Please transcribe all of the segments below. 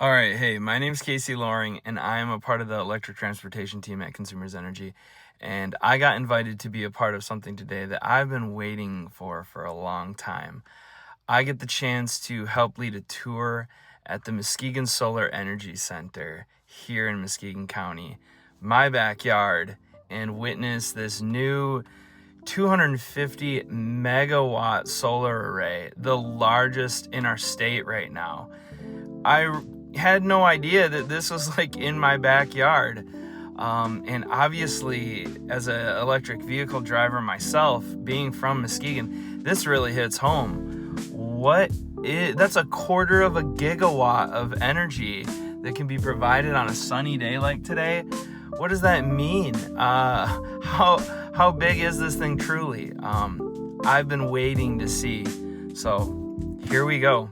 All right, hey, my name's Casey Loring, and I am a part of the electric transportation team at Consumers Energy. And I got invited to be a part of something today that I've been waiting for a long time. I get the chance to help lead a tour at the Muskegon Solar Energy Center here in Muskegon County, my backyard, and witness this new 250 megawatt solar array, the largest in our state right now. I had no idea that this was like in my backyard. And obviously, as an electric vehicle driver myself, being from Muskegon, this really hits home. That's a quarter of a gigawatt of energy that can be provided on a sunny day like today. What does that mean? How big is this thing truly? I've been waiting to see. So here we go.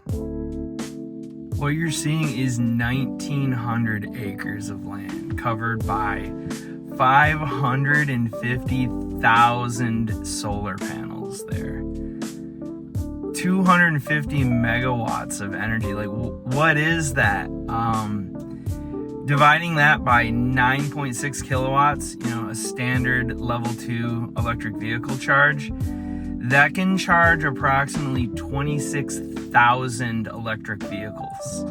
What you're seeing is 1,900 acres of land covered by 550,000 solar panels there. 250 megawatts of energy. Like, what is that? Dividing that by 9.6 kilowatts, a standard level 2 electric vehicle charge, that can charge approximately 26,000 electric vehicles.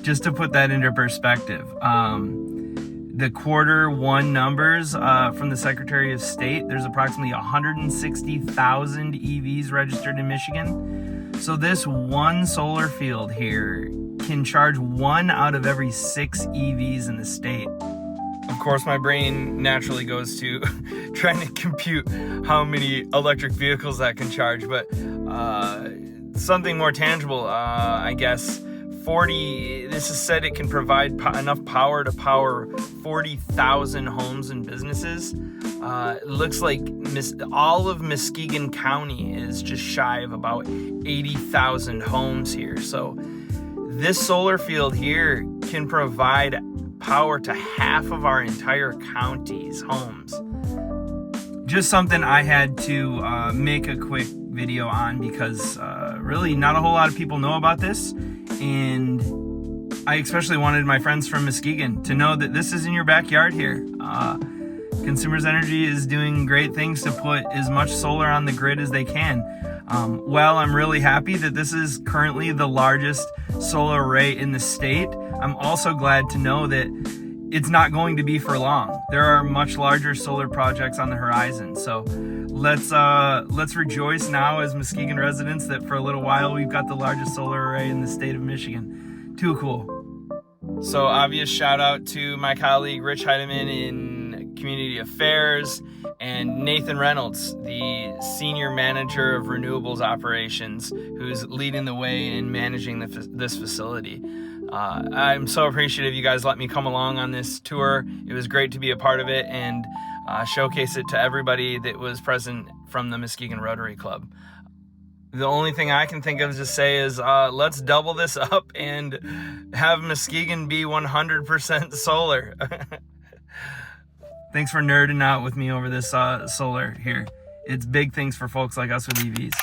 Just to put that into perspective, the quarter one numbers from the Secretary of State, there's approximately 160,000 EVs registered in Michigan. So this one solar field here can charge 1 out of every 6 EVs in the state. Of course, my brain naturally goes to trying to compute how many electric vehicles that can charge, but something more tangible, I guess. This is said it can provide enough power to power 40,000 homes and businesses. It looks like all of Muskegon County is just shy of about 80,000 homes here. So this solar field here can provide power to half of our entire county's homes. Just something I had to make a quick video on because really not a whole lot of people know about this, and I especially wanted my friends from Muskegon to know that this is in your backyard here. Consumers Energy is doing great things to put as much solar on the grid as they can. Well, I'm really happy that this is currently the largest solar array in the state. I'm also glad to know that it's not going to be for long. There are much larger solar projects on the horizon. So let's rejoice now as Muskegon residents that for a little while we've got the largest solar array in the state of Michigan. Too cool. So obvious shout out to my colleague Rich Heidemann in Community Affairs and Nathan Reynolds, the Senior Manager of Renewables Operations, who's leading the way in managing this facility. I'm so appreciative you guys let me come along on this tour. It was great to be a part of it and showcase it to everybody that was present from the Muskegon Rotary Club. The only thing I can think of to say is let's double this up and have Muskegon be 100% solar. Thanks for nerding out with me over this solar here. It's big things for folks like us with EVs.